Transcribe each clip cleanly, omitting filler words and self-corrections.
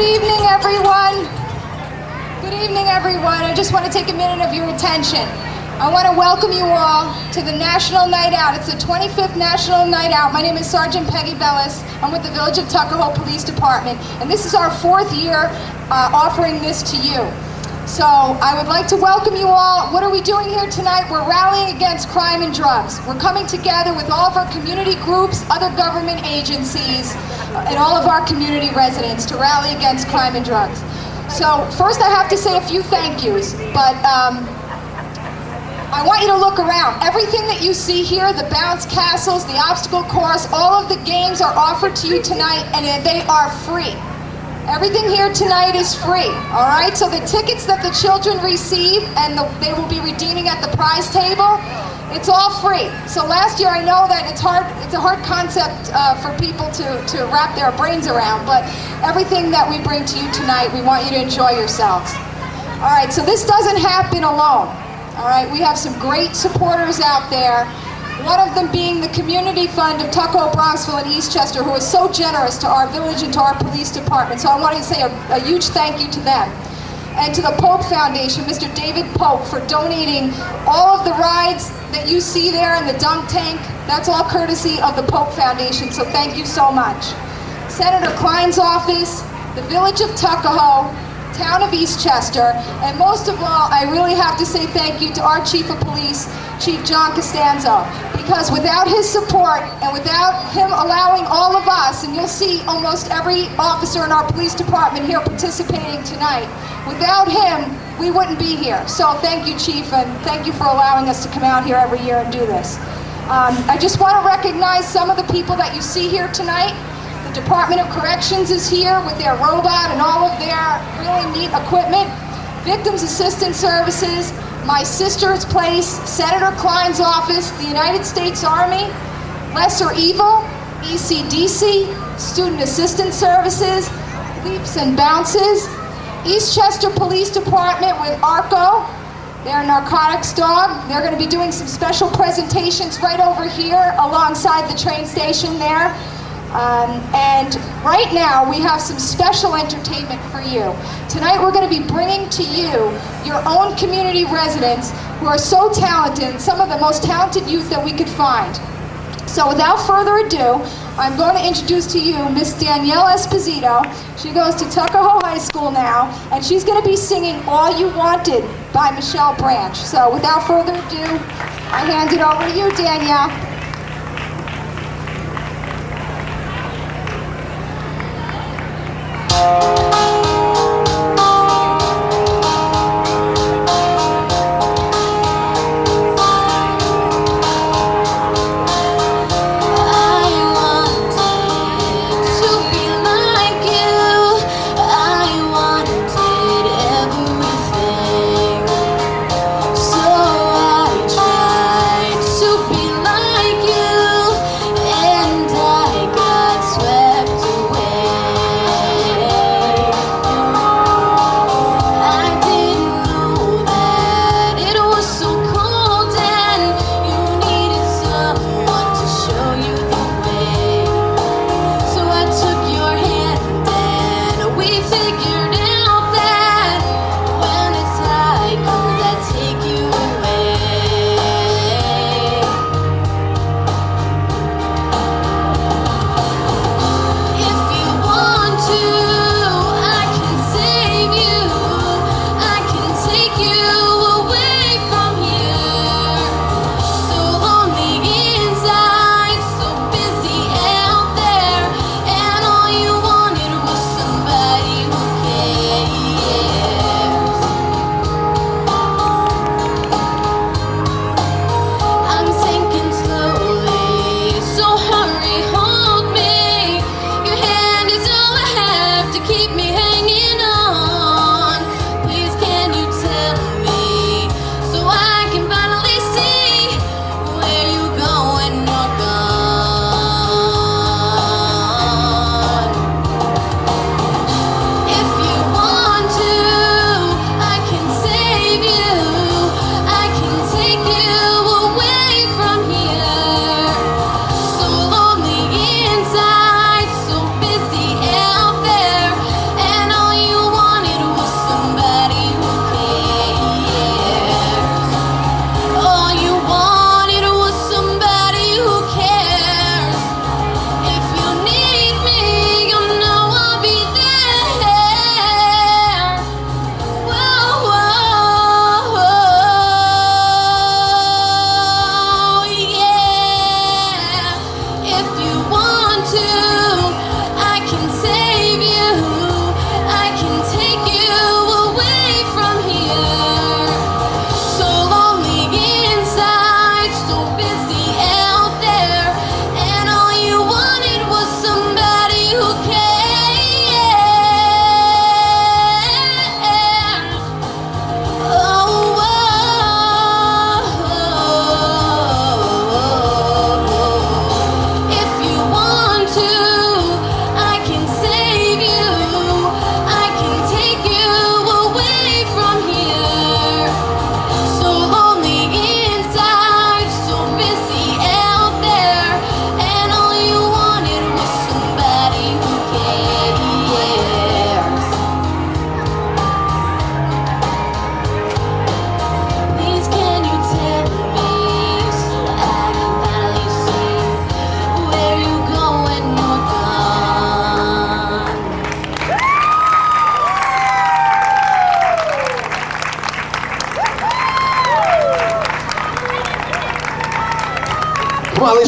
evening, everyone. Good evening, everyone. I just want to take a minute of your attention. I want to welcome you all to the National Night Out. It's the 25th National Night Out. My name is Sergeant Peggy Bellis. I'm with the Village of Tuckahoe Police Department, and this is our 4th year offering this to you. So I would like to welcome you all. What are we doing here tonight? We're rallying against crime and drugs. We're coming together with all of our community groups, other government agencies, and all of our community residents to rally against crime and drugs. So first I have to say a few thank yous, but I want you to look around. Everything that you see here, the bounce castles, the obstacle course, all of the games are offered to you tonight, and they are free. Everything here tonight is free, all right? So the tickets that the children receive and they will be redeeming at the prize table, it's all free. So last year, I know that it's a hard concept for people to wrap their brains around, but everything that we bring to you tonight, we want you to enjoy yourselves. All right, so this doesn't happen alone, all right? We have some great supporters out there. One of them being the Community Fund of Tuckahoe, Bronxville, and Eastchester, who is so generous to our village and to our police department. So I want to say a huge thank you to them. And to the Pope Foundation, Mr. David Pope, for donating all of the rides that you see there in the dunk tank. That's all courtesy of the Pope Foundation, so thank you so much. Senator Klein's office, the Village of Tuckahoe, Town of Eastchester, and most of all, I really have to say thank you to our Chief of Police, Chief John Costanzo, because without his support and without him allowing all of us, and you'll see almost every officer in our police department here participating tonight, without him, we wouldn't be here. So thank you, Chief, and thank you for allowing us to come out here every year and do this. I just want to recognize some of the people that you see here tonight. The Department of Corrections is here with their robot and all of their really neat equipment. Victims Assistance Services, my sister's place, Senator Klein's office, the United States Army, Lesser Evil, ECDC, Student Assistance Services, Leaps and Bounces, Eastchester Police Department with ARCO, their narcotics dog. They're going to be doing some special presentations right over here alongside the train station there. And right now we have some special entertainment for you. Tonight we're going to be bringing to you your own community residents who are so talented, some of the most talented youth that we could find. So without further ado, I'm going to introduce to you Miss Danielle Esposito. She goes to Tuckahoe High School now, and she's going to be singing All You Wanted by Michelle Branch. So without further ado, I hand it over to you, Danielle. So I tried to be like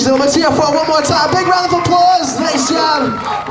and gentlemen. Let's hear for one more time. Big round of applause. Nice job.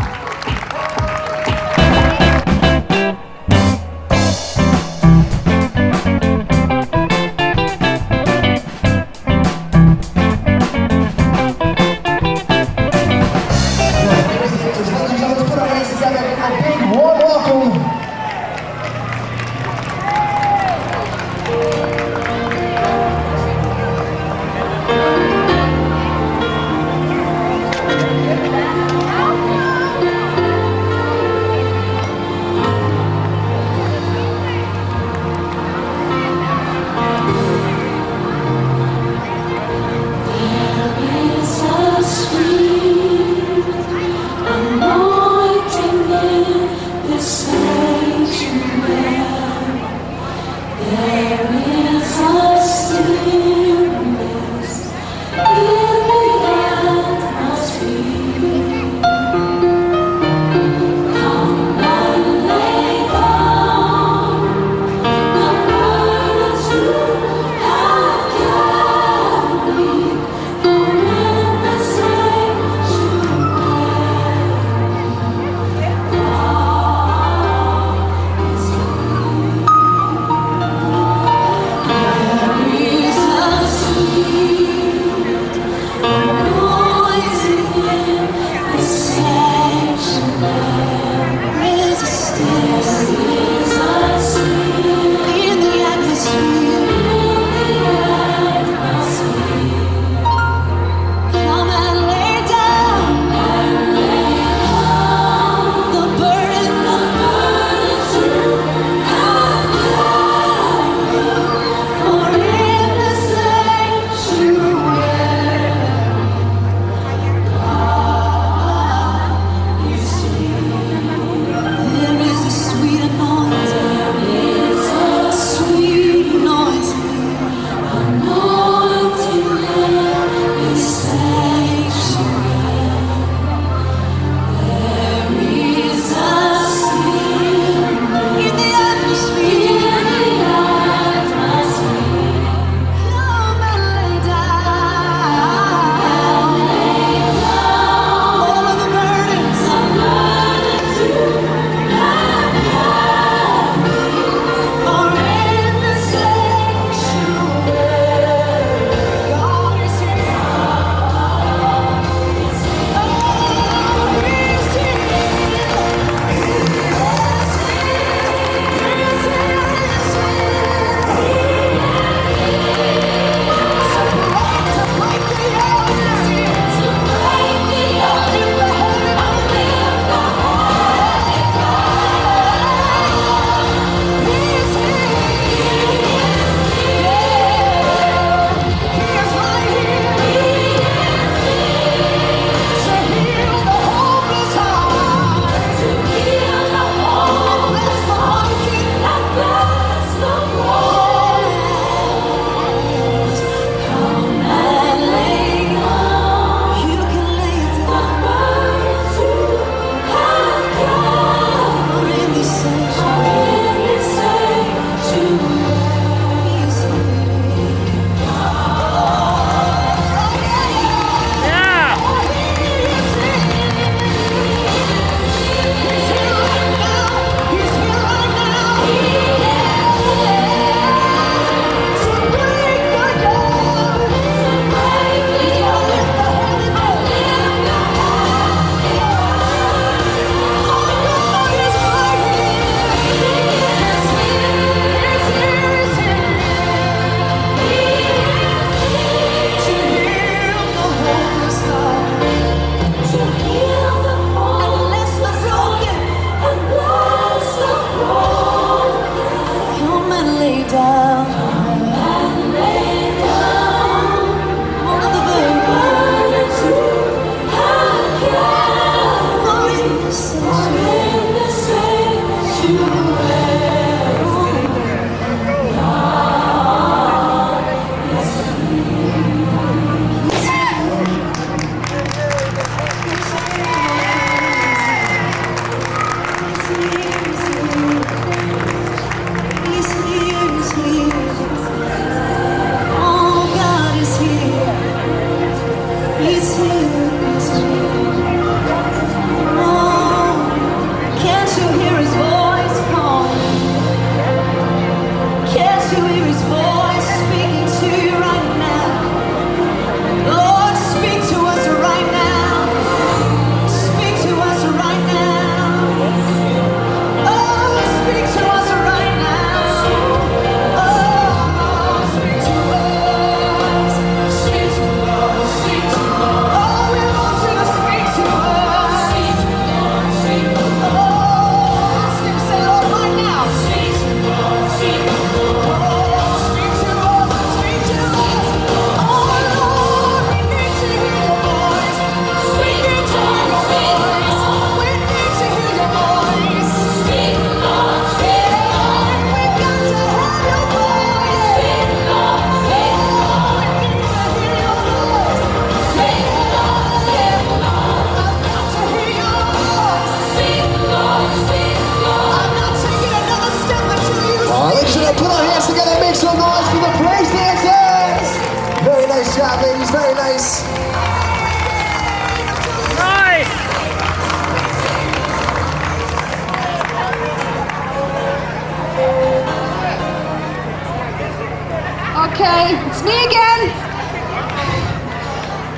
Okay, it's me again.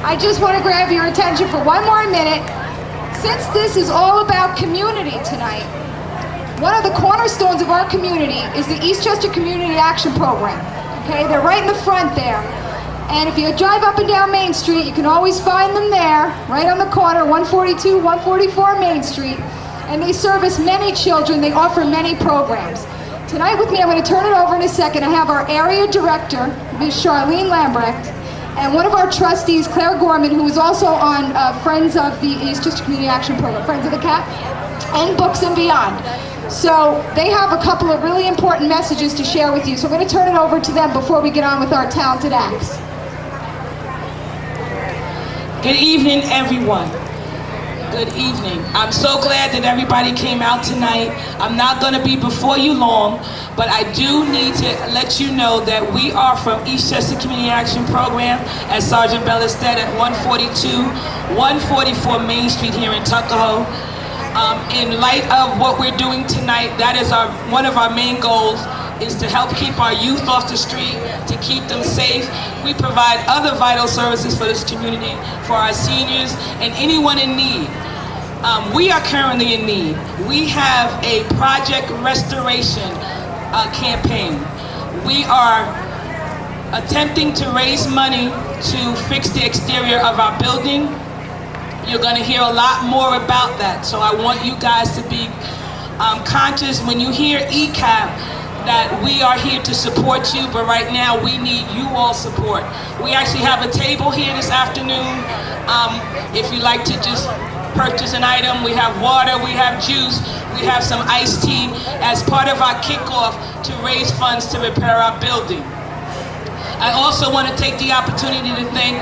I just want to grab your attention for one more minute. Since this is all about community tonight, one of the cornerstones of our community is the Eastchester Community Action Program. Okay, they're right in the front there. And if you drive up and down Main Street, you can always find them there, right on the corner, 142, 144 Main Street. And they service many children. They offer many programs. Tonight with me, I'm going to turn it over in a second. I have our area director, Ms. Charlene Lambrecht, and one of our trustees, Claire Gorman, who is also on Friends of the Eastchester Community Action Program, Friends of the Cat, and Books and Beyond. So they have a couple of really important messages to share with you. So I'm going to turn it over to them before we get on with our talented acts. Good evening, everyone. Good evening. I'm so glad that everybody came out tonight. I'm not going to be before you long, but I do need to let you know that we are from Eastchester Community Action Program, as Sergeant Bella said, at 142, 144 Main Street here in Tuckahoe. In light of what we're doing tonight, that is one of our main goals, is to help keep our youth off the street, to keep them safe. We provide other vital services for this community, for our seniors, and anyone in need. We are currently in need. We have a project restoration campaign. We are attempting to raise money to fix the exterior of our building. You're going to hear a lot more about that, so I want you guys to be conscious when you hear ECAP that we are here to support you, but right now we need you all support. We actually have a table here this afternoon. If you'd like to just purchase an item, we have water, we have juice, we have some iced tea as part of our kickoff to raise funds to repair our building. I also want to take the opportunity to thank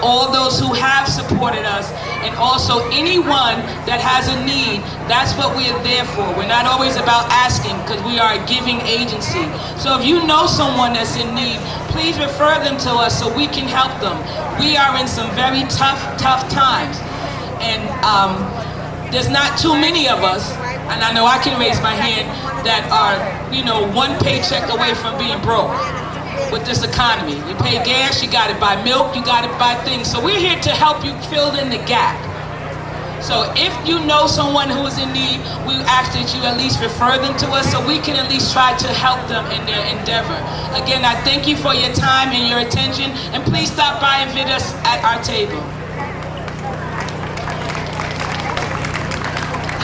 all those who have supported us, and also anyone that has a need. That's what we are there for. We're not always about asking, because we are a giving agency. So if you know someone that's in need, please refer them to us so we can help them. We are in some very tough times, and there's not too many of us, and I know I can raise my hand, that are, one paycheck away from being broke. With this economy, you pay gas, you got to buy milk, you got to buy things. So we're here to help you fill in the gap. So if you know someone who is in need, we ask that you at least refer them to us so we can at least try to help them in their endeavor. Again, I thank you for your time and your attention, and please stop by and visit us at our table.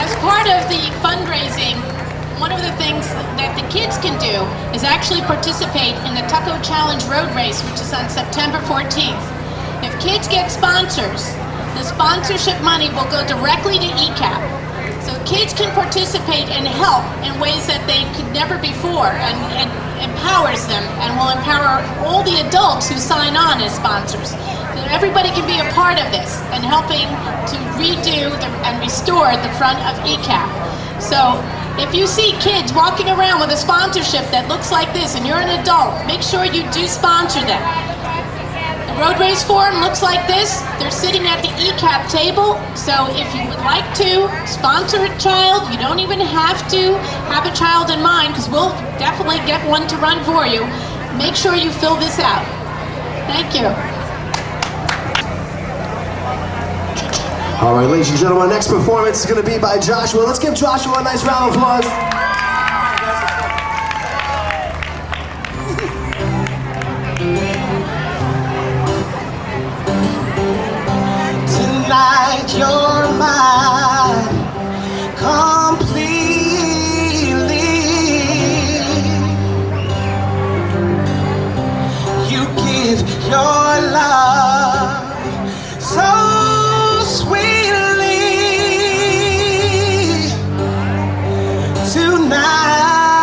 As part of the fundraising, one of the things that the kids can do is actually participate in the Tuckahoe Challenge Road Race, which is on September 14th. If kids get sponsors, the sponsorship money will go directly to ECAP. So kids can participate and help in ways that they could never before, and empowers them, and will empower all the adults who sign on as sponsors. So everybody can be a part of this and helping to redo and restore the front of ECAP. So if you see kids walking around with a sponsorship that looks like this and you're an adult, make sure you do sponsor them. The road race form looks like this. They're sitting at the ECAP table. So if you would like to sponsor a child, you don't even have to have a child in mind, because we'll definitely get one to run for you. Make sure you fill this out. Thank you. All right, ladies and gentlemen, our next performance is going to be by Joshua. Let's give Joshua a nice round of applause. Tonight you're mine completely. You give your love so sweetly. Tonight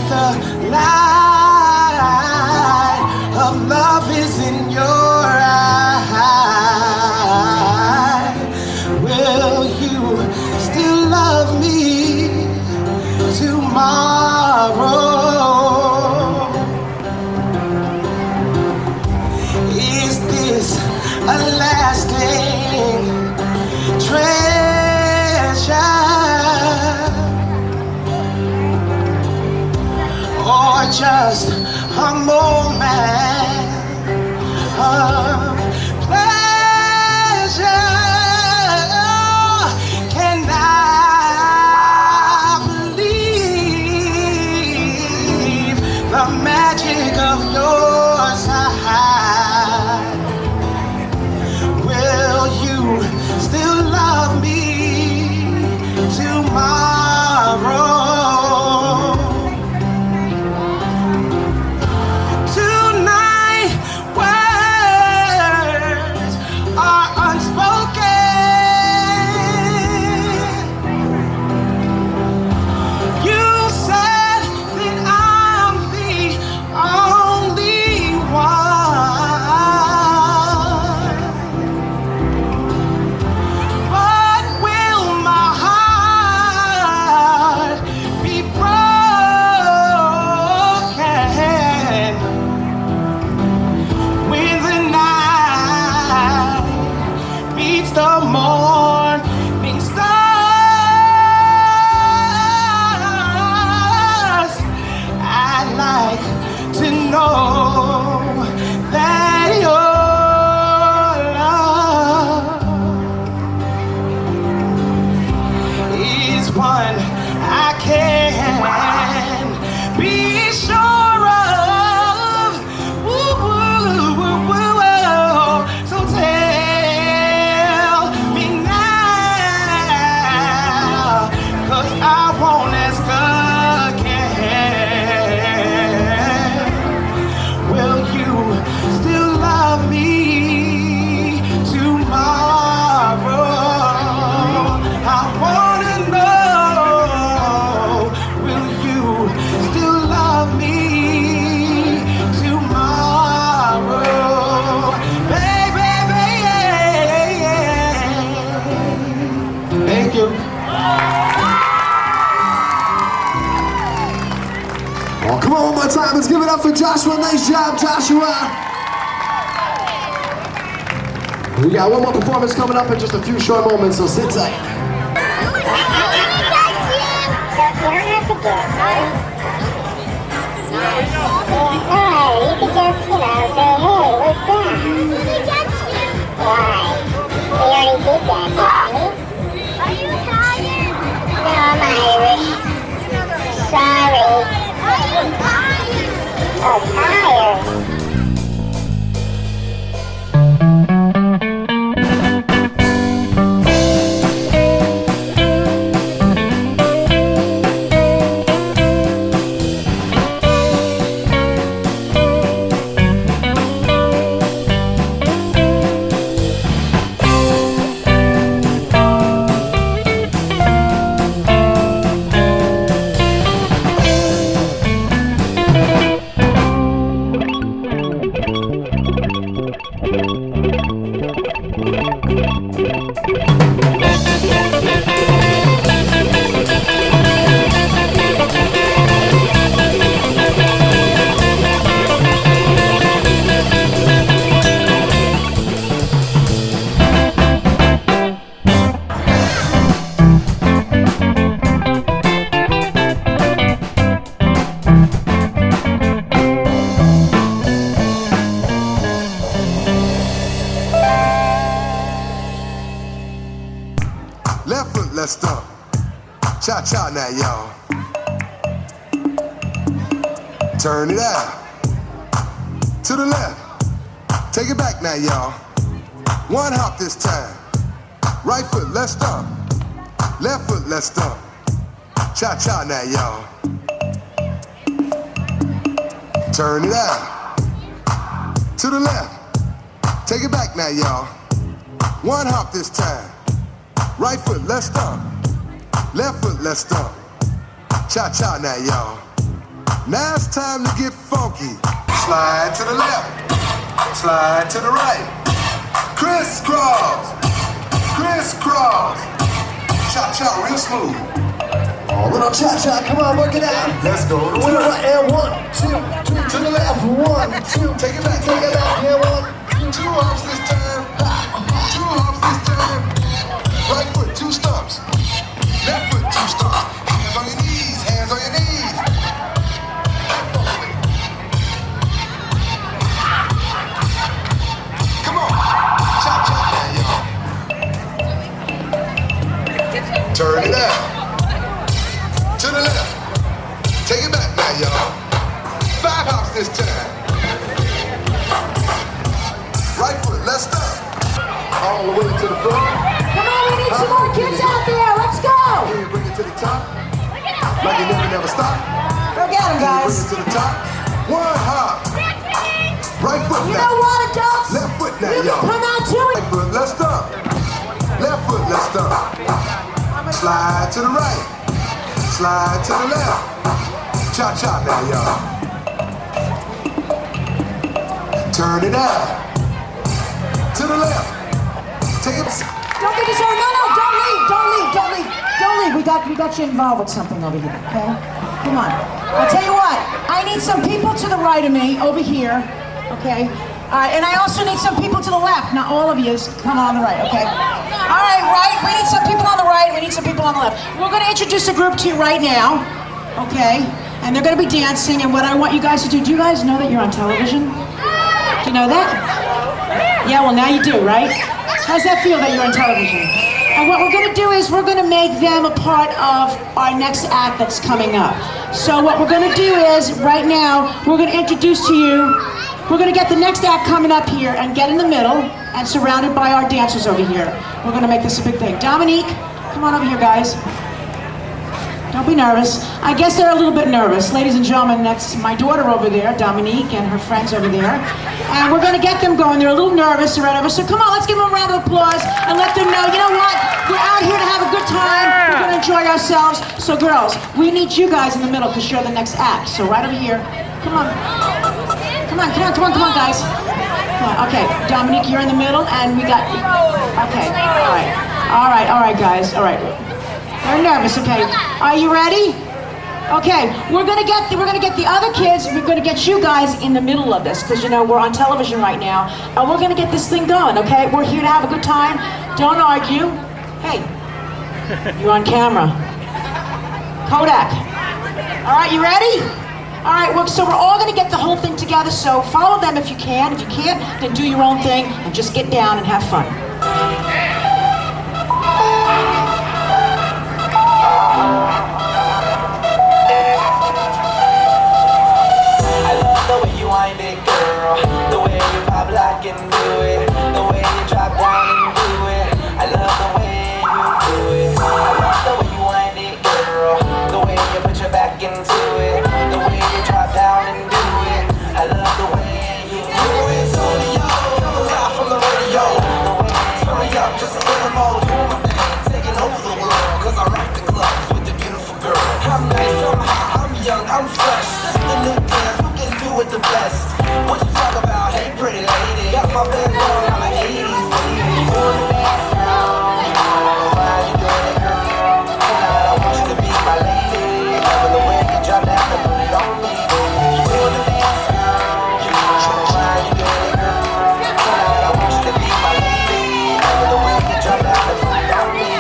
the light of love is in your eyes. Will you still love me tomorrow? Is this a lasting treasure, or just a moment up for Joshua. Nice job, Joshua. We got one more performance coming up in just a few short moments, so sit tight. Left foot, let's stomp. Cha-cha now, y'all. Turn it out. To the left. Take it back now, y'all. One hop this time. Right foot, let's stomp. Left foot, let's stomp. Cha-cha now, y'all. Turn it out. To the left. Take it back now, y'all. One hop this time. Right foot, let's stomp. Left foot, let's stomp. Cha-cha now, y'all. Now it's time to get funky. Slide to the left. Slide to the right. Crisscross. Crisscross. Cha-cha real smooth. Oh, little cha-cha, come on, work it out. Let's go to To the right, and 1, 2, 3, to the left, 1, 2, Take it back. take it back, and 1. Two hops this time. Two hops this time. Right foot, 2 stumps. Left foot, 2 stumps. Hands on your knees. Hands on your knees. Come on. Cha-cha now, y'all. Turn it out. To the left. Take it back now, y'all. 5 hops this time. Right foot, let's stop. All the way to the front. Come on, we need some more kids out there. Let's go. Then bring it to the top. Like you never stop. Go get them, Then bring guys. it to the top. One hop. Right foot You now. know what, adults? Left foot now, You can y'all. come out to it. Right foot, let's stomp. Left foot, let's stomp. Slide to the right. Slide to the left. Cha-cha now, y'all. Turn it out. To the left. Take it. Don't get disordered. No, don't leave. Don't leave. Don't leave. Don't leave. We got you involved with something over here, okay? Come on. I'll tell you what. I need some people to the right of me, over here, okay? All right, and I also need some people to the left. Not all of you. Come on the right, okay? All right, right. We need some people on the right. We need some people on the left. We're going to introduce a group to you right now, okay? And they're going to be dancing. And what I want you guys to do you guys know that you're on television? Do you know that? Yeah, well, now you do, right? How's that feel that you're on television? And what we're going to do is we're going to make them a part of our next act that's coming up. So what we're going to do is, right now, we're going to introduce to you, we're going to get the next act coming up here and get in the middle and surrounded by our dancers over here. We're going to make this a big thing. Dominique, come on over here, guys. Don't be nervous. I guess they're a little bit nervous. Ladies and gentlemen, that's my daughter over there, Dominique, and her friends over there. And we're going to get them going. They're a little nervous or whatever. So come on, let's give them a round of applause and let them know, you know what? We're out here to have a good time. We're going to enjoy ourselves. So girls, we need you guys in the middle because you're the next act. So right over here. Come on. Come on, come on, come on, come on, guys. Come on. Okay, Dominique, you're in the middle, and we got... Okay, all right. All right, guys. All right. They're nervous, okay. Are you ready? Okay, we're gonna get the other kids. We're gonna get you guys in the middle of this because you know we're on television right now, and we're gonna get this thing going. Okay, we're here to have a good time. Don't argue. Hey, you're on camera. Kodak. All right, you ready? All right, so we're all gonna get the whole thing together. So follow them if you can. If you can't, then do your own thing and just get down and have fun. Wind it, girl, the way you pop, lock and do it, the way you drop down and do it. I love the way you do it. I love the way you wind it, girl, the way you put your back into it, the way you drop down and do it. I love the way you do it. Esposito, live from the radio. Turn me up just a little more. Taking over the world, cause I rock the clubs with the beautiful girl. I'm nice, I'm hot, I'm young, I'm fresh. Just a new dance. With the best. What you talk about? Hey, pretty lady. Got my band on, I'm an 80s baby. You wanna dance now? Why you doing it, girl? Tonight I want you to be my lady. Love the way you drop down and put it on me. You wanna dance now? Why you doing it, girl? Tonight I want you to be my lady. Love the way you drop down and put it on me.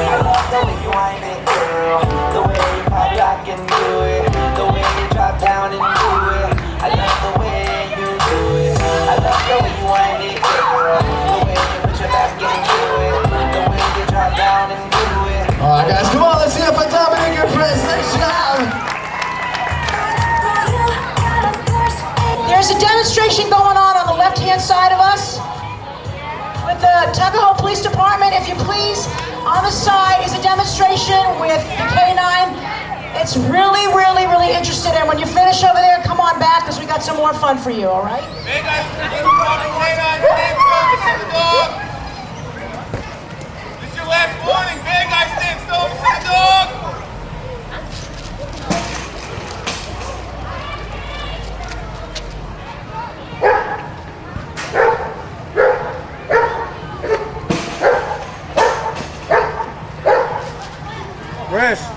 I love the way you wind it, girl. The way you pop, lock and do it. The way you drop down and do it. I love the way you do it. I love the way you wind it, girl. The way you put your back into it. The way you drop down and do it. All right, guys, come on, let's see it for Dominic and Prince. Nice job. There's a demonstration going on the left-hand side of us with the Tuckahoe Police Department. If you please, on the side is a demonstration with the K9. It's really, really, really interesting. And when you finish over there, come on back because we got some more fun for you, all right? Hey guys, stand still, listen to the dog. This is your last warning. Hey guys, stand still, listen to the dog. Rest.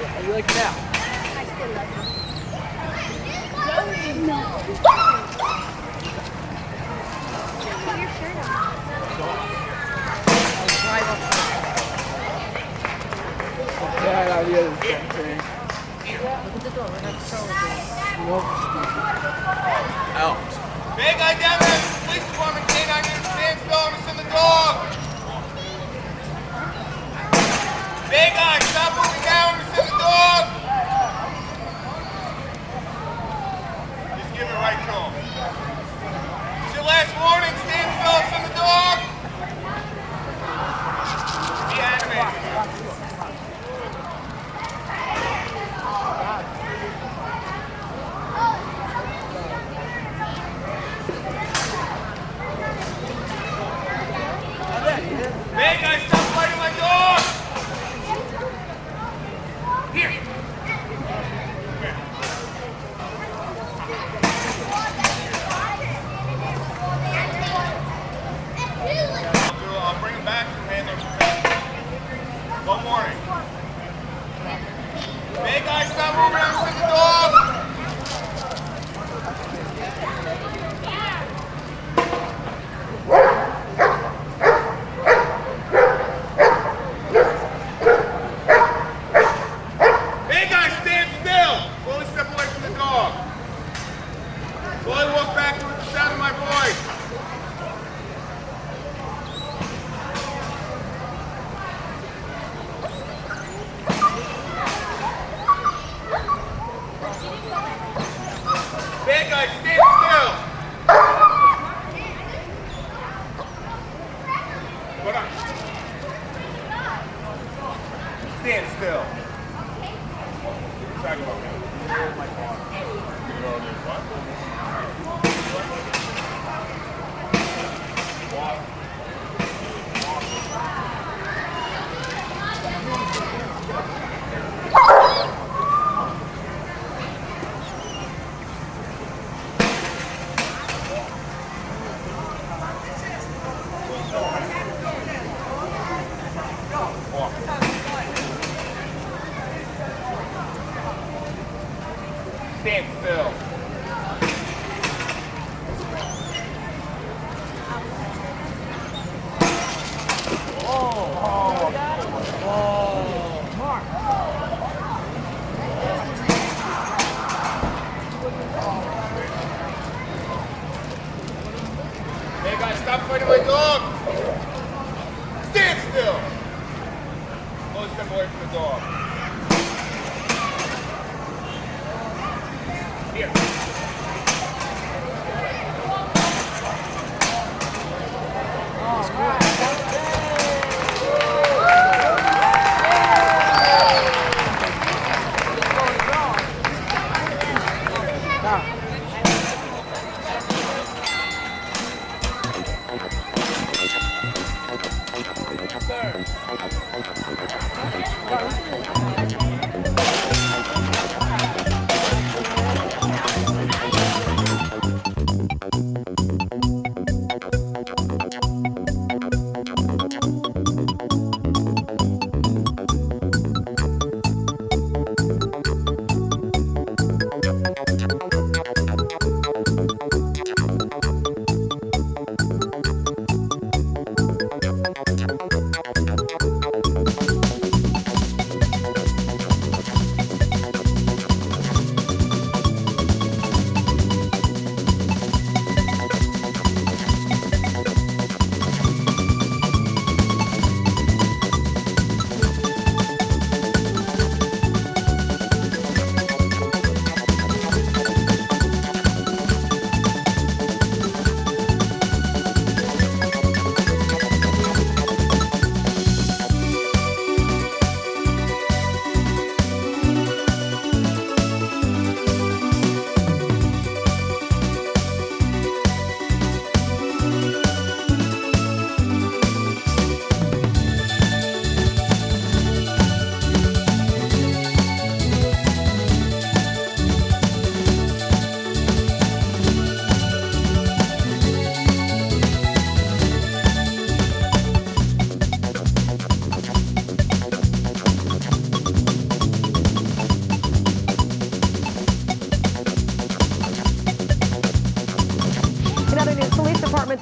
How you like it now? I still love it. No. Put your shirt on. Bad idea this damn thing. Look at the door, we're not celebrating. Nope. Out. Big guy down there, police department, K9 unit, stand still, and send the dog. Big guy, stop moving down, and send the dog. Just give it right to him. It's your last warning, stand still, send the dog. Be animated. Hey guys, stop fighting my dog! Here! Here. I'll bring him back and hand him. One warning. Hey guys, stop moving around with the dog! Bad guys, stand still. What up? Stand still. Talk about that. Stand still. Hey guys, stop fighting my dog. Stand still. Go step away from the dog. Here.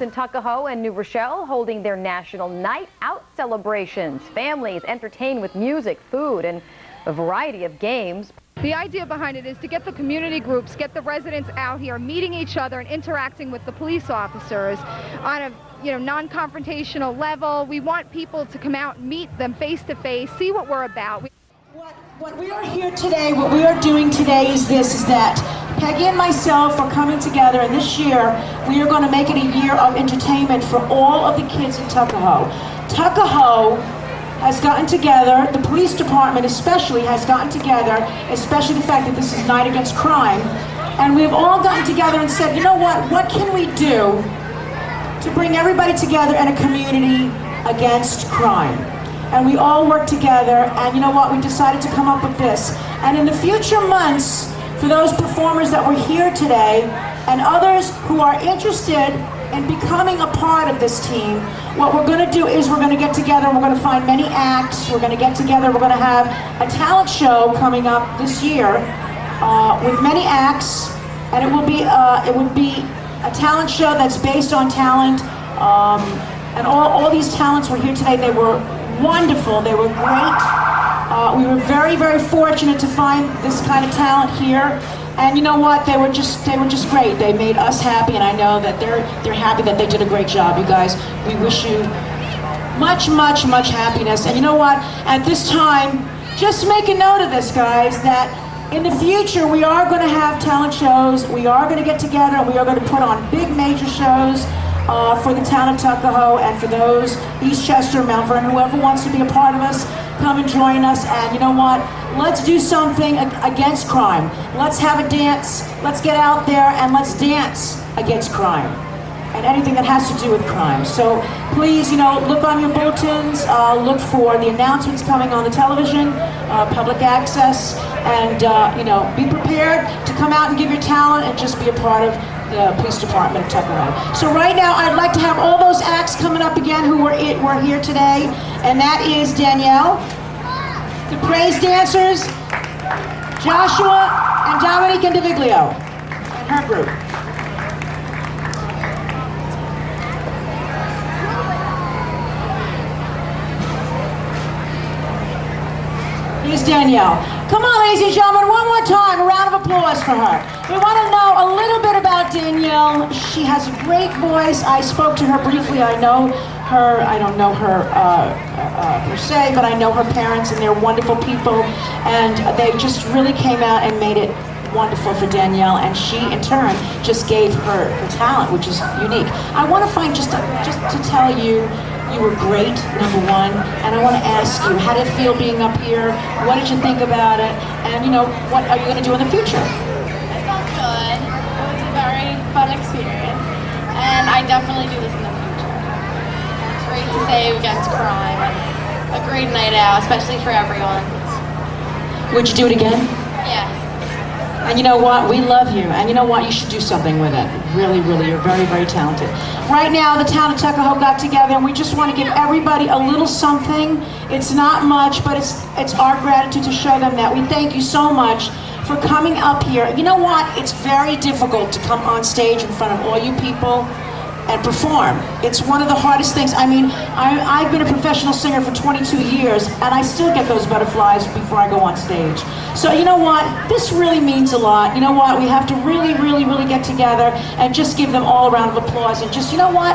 In Tuckahoe and New Rochelle holding their National Night Out celebrations. Families entertained with music, food, and a variety of games. The idea behind it is to get the community groups, get the residents out here meeting each other and interacting with the police officers on a non-confrontational level. We want people to come out and meet them face to face, see what we're about. What we are here today, what we are doing today is that Peggy and myself are coming together, and this year we are going to make it a year of entertainment for all of the kids in Tuckahoe. Tuckahoe has gotten together, the police department especially has gotten together, especially the fact that this is Night Against Crime, and we've all gotten together and said, you know what can we do to bring everybody together in a community against crime? And we all work together, and you know what, we decided to come up with this. And in the future months, for those performers that were here today, and others who are interested in becoming a part of this team, what we're going to do is we're going to get together, we're going to find many acts, we're going to get together, we're going to have a talent show coming up this year with many acts, and it would be a talent show that's based on talent, and all these talents were here today. They were wonderful, they were great. We were very, very fortunate to find this kind of talent here, and you know what? They were just great. They made us happy, and I know that they're happy that they did a great job. You guys, we wish you much, much, much happiness. And you know what? At this time, just make a note of this, guys, that In the future, we are going to have talent shows. We are going to get together and we are going to put on big major shows for the town of Tuckahoe and for those Eastchester, Mount Vernon, whoever wants to be a part of us, come and join us. And you know what? Let's do something against crime. Let's have a dance. Let's get out there and let's dance against crime and anything that has to do with crime. So please, look on your bulletins, look for the announcements coming on the television, public access, and be prepared to come out and give your talent and just be a part of the police department of Tuckahoe. So right now, I'd like to have all those acts coming up again who were here today, and that is Danielle, the praise dancers, Joshua, and Dominique Indiviglio, and her group. Here's Danielle. Come on, ladies and gentlemen, one more time, a round of applause for her. We want to know a little bit about Danielle. She has a great voice. I spoke to her briefly. I know her, I don't know her per se, but I know her parents, and they're wonderful people. And they just really came out and made it wonderful for Danielle, and she, in turn, just gave her talent, which is unique. I want to find, just to tell you, you were great, number one, and I want to ask you, how did it feel being up here? What did you think about it? And what are you going to do in the future? It felt good. It was a very fun experience, and I definitely do this in the future. It's great to save against crime, and a great night out, especially for everyone. Would you do it again? Yes. And you know what? We love you. And you know what? You should do something with it. Really, really, you're very, very talented. Right now, the town of Tuckahoe got together, and we just want to give everybody a little something. It's not much, but it's our gratitude to show them that. We thank you so much for coming up here. You know what? It's very difficult to come on stage in front of all you people and perform. It's one of the hardest things. I mean, I've been a professional singer for 22 years, and I still get those butterflies before I go on stage. So you know what? This really means a lot. You know what? We have to really, really, really get together and just give them all a round of applause and just, you know what?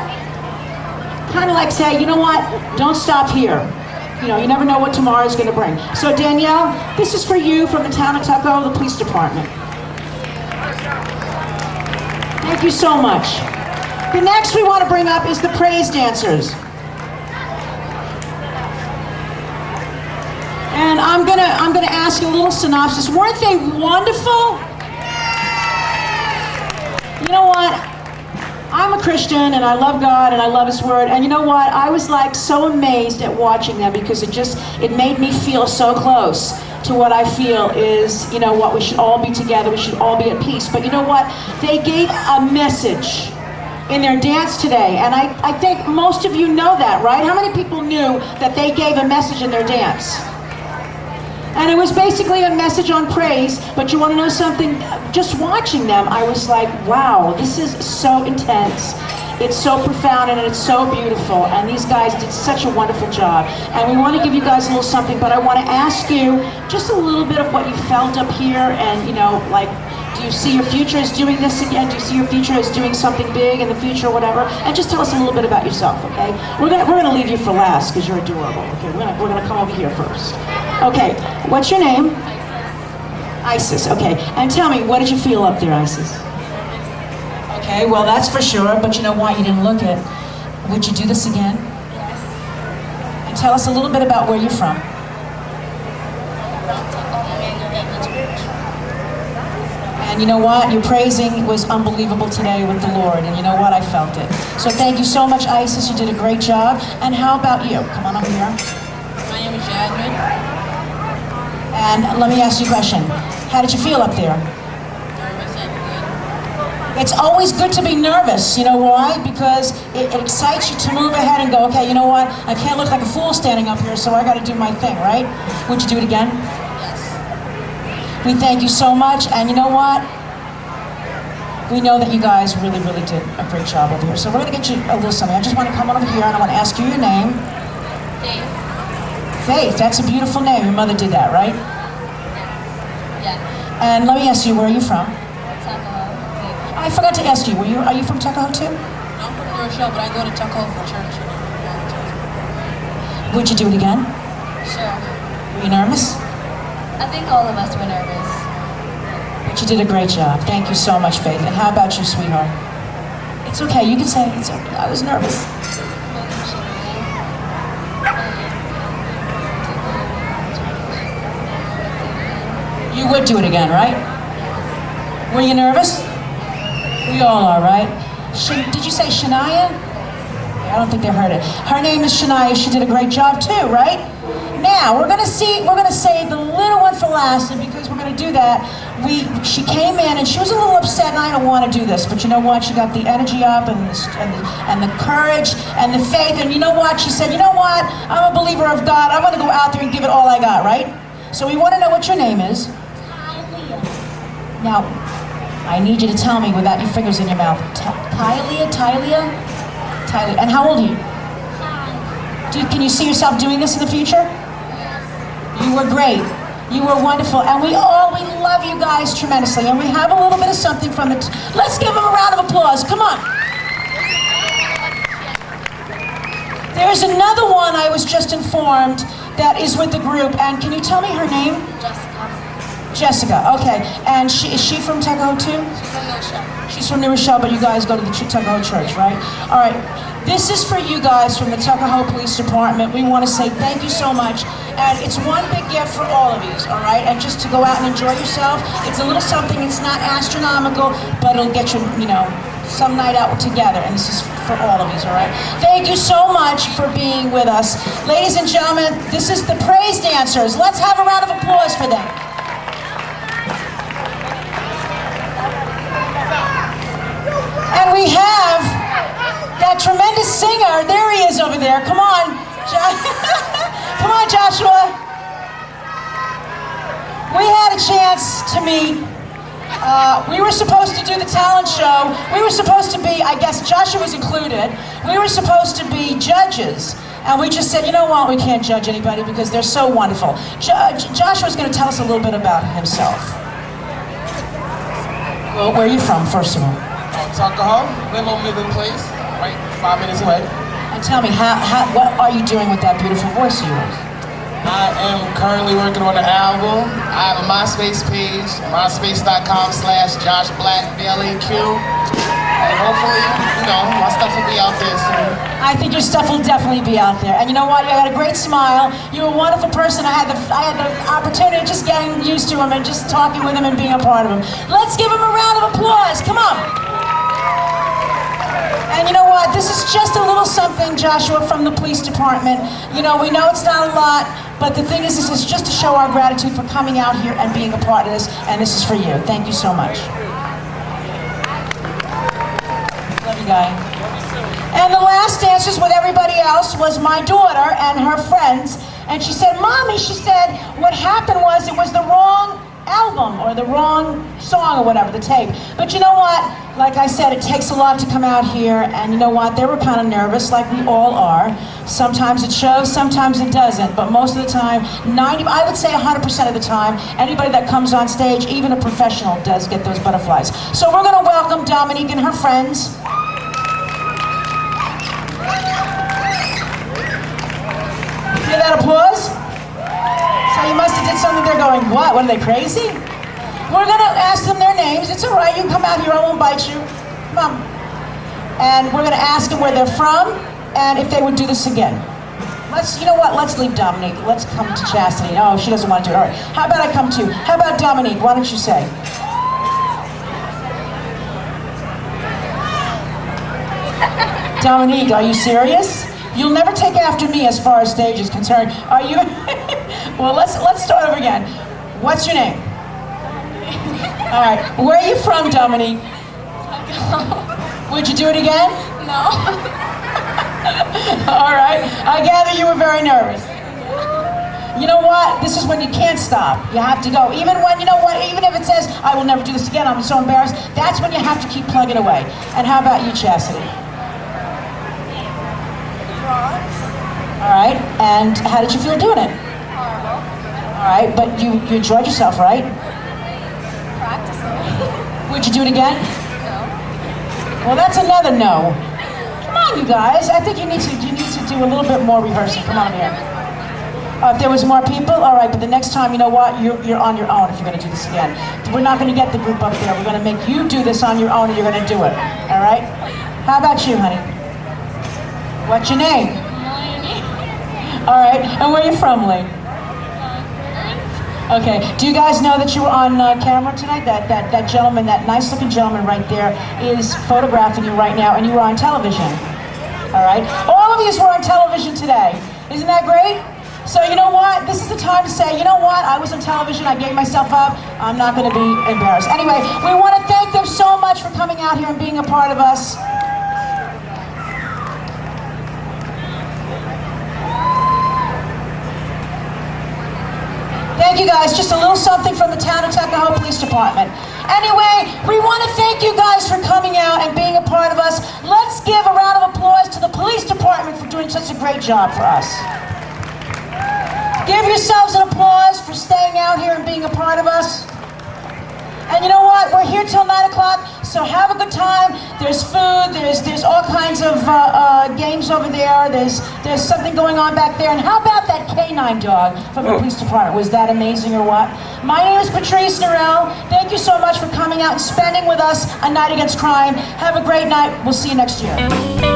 Kind of like say, you know what? Don't stop here. You never know what tomorrow is going to bring. So Danielle, this is for you from the town of Tuckahoe, the police department. Thank you so much. The next we want to bring up is the praise dancers. And I'm gonna ask you a little synopsis. Weren't they wonderful? You know what? I'm a Christian and I love God and I love His Word. And you know what? I was like so amazed at watching them because it made me feel so close to what I feel is, what we should all be together. We should all be at peace. But you know what? They gave a message in their dance today, and I think most of you know that, right? How many people knew that they gave a message in their dance? And it was basically a message on praise, but you want to know something? Just watching them, I was like, wow, this is so intense. It's so profound and it's so beautiful, and these guys did such a wonderful job. And we want to give you guys a little something, but I want to ask you just a little bit of what you felt up here, and do you see your future as doing this again? Do you see your future as doing something big in the future or whatever? And just tell us a little bit about yourself, okay? We're gonna leave you for last because you're adorable. Okay, we're gonna come over here first. Okay, what's your name? Isis. Okay, and tell me, what did you feel up there, Isis? Okay, well that's for sure, but you know why you didn't look it. Would you do this again? Yes. And tell us a little bit about where you're from. And you know what? Your praising was unbelievable today with the Lord, and you know what? I felt it. So thank you so much, Isis. You did a great job. And how about you? Come on over here. My name is Jasmine. And let me ask you a question. How did you feel up there? Nervous and good. It's always good to be nervous. You know why? Because it excites you to move ahead and go, okay, you know what? I can't look like a fool standing up here, so I got to do my thing, right? Would you do it again? We thank you so much, and you know what? We know that you guys really, really did a great job over here. So we're going to get you a little something. I just want to come on over here, and I want to ask you your name. Faith. Faith, that's a beautiful name. Your mother did that, right? Yeah. And let me ask you, where are you from? Tuckahoe. I forgot to ask you, are you from Tuckahoe too? I'm from New Rochelle, but I go to Tuckahoe for church. Would you do it again? Sure. Were you nervous? I think all of us were nervous. But you did a great job. Thank you so much, Faith. And how about you, sweetheart? It's okay, you can say it's okay. I was nervous. You would do it again, right? Were you nervous? We all are, right? Did you say Shania? I don't think they heard it. Her name is Shania. She did a great job too, right? Now we're gonna save the little one for last, and because we're gonna do that, she came in and she was a little upset, and I don't want to do this, but you know what? She got the energy up and the courage and the faith, and you know what? She said, you know what? I'm a believer of God. I'm gonna go out there and give it all I got, right? So we want to know what your name is. Now, I need you to tell me without your fingers in your mouth. Tylia. And how old are you? 5. Can you see yourself doing this in the future? You were great. You were wonderful. And we love you guys tremendously. And we have a little bit of something from the... Let's give them a round of applause. Come on. There's another one I was just informed that is with the group. And can you tell me her name? Jessica, okay. And is she from Tuckahoe too? She's from New Rochelle. She's from New Rochelle, but you guys go to the Tuckahoe church, right? All right. This is for you guys from the Tuckahoe Police Department. We want to say thank you so much. And it's one big gift for all of you, all right? And just to go out and enjoy yourself. It's a little something, it's not astronomical, but it'll get you, some night out together. And this is for all of you, all right? Thank you so much for being with us. Ladies and gentlemen, this is the praise dancers. Let's have a round of applause for them. And we have that tremendous singer. There he is over there. Come on. Come on, Joshua. We had a chance to meet. We were supposed to do the talent show. We were supposed to be, I guess Joshua was included, we were supposed to be judges. And we just said, you know what, we can't judge anybody because they're so wonderful. Joshua's going to tell us a little bit about himself. Well, where are you from, first of all? Tuckahoe, little Midland place, right 5 minutes away. And tell me, what are you doing with that beautiful voice of yours? I am currently working on an album. I have a MySpace page, myspace.com/JoshBlackBLAQ. And hopefully, my stuff will be out there soon. I think your stuff will definitely be out there. And you know what? You got a great smile. You're a wonderful person. I had the opportunity of just getting used to him and just talking with him and being a part of him. Let's give him a round of applause. Come on. And you know what? This is just a little something, Joshua, from the police department. We know it's not a lot, but the thing is, this is just to show our gratitude for coming out here and being a part of this, and this is for you. Thank you so much. Love you, guy. And the last dancers with everybody else was my daughter and her friends, and she said, Mommy, she said, what happened was it was the wrong album or the wrong song or whatever, the tape. But you know what? Like I said, it takes a lot to come out here, and you know what? They were kind of nervous, like we all are. Sometimes it shows, sometimes it doesn't, but most of the time, I would say 100% of the time, anybody that comes on stage, even a professional, does get those butterflies. So we're going to welcome Dominique and her friends. Hear that applause? So you must have did something, they're going, what are they, crazy? We're gonna ask them their names. It's all right, you can come out here, I won't bite you. Come on. And we're gonna ask them where they're from and if they would do this again. You know what, let's leave Dominique. Let's come to Chastity. Oh, she doesn't want to do it, all right. How about I come to, how about Dominique, why don't you say? Dominique, are you serious? You'll never take after me as far as stage is concerned. Are you? Well, let's start over again. What's your name? All right. Where are you from, Dominique? Would you do it again? No. All right. I gather you were very nervous. You know what? This is when you can't stop. You have to go. Even when, you know what, even if it says, I will never do this again, I'm so embarrassed, that's when you have to keep plugging away. And how about you, Chastity? All right, and how did you feel doing it? Horrible. All right, but you enjoyed yourself, right? Practicing. Would you do it again? No. Well, that's another no. Come on, you guys. I think you need to do a little bit more rehearsing. Come on here. If there was more people, all right, but the next time, you know what, you're on your own if you're going to do this again. We're not going to get the group up there. We're going to make you do this on your own, and you're going to do it, all right? How about you, honey? What's your name? All right, and where are you from, Lane? Okay, do you guys know that you were on camera tonight? That gentleman, that nice-looking gentleman right there is photographing you right now, and you were on television, all right? All of you were on television today. Isn't that great? So you know what? This is the time to say, you know what? I was on television. I gave myself up. I'm not going to be embarrassed. Anyway, we want to thank them so much for coming out here and being a part of us. Thank you guys. Just a little something from the town of Tuckahoe Police Department. Anyway, we want to thank you guys for coming out and being a part of us. Let's give a round of applause to the police department for doing such a great job for us. Give yourselves an applause for staying out here and being a part of us. And you know what? We're here till 9 o'clock, so have a good time. There's food, there's all kinds of games over there. There's something going on back there. And how about that canine dog from the police department? Was that amazing or what? My name is Patrice Norell. Thank you so much for coming out and spending with us a night against crime. Have a great night. We'll see you next year.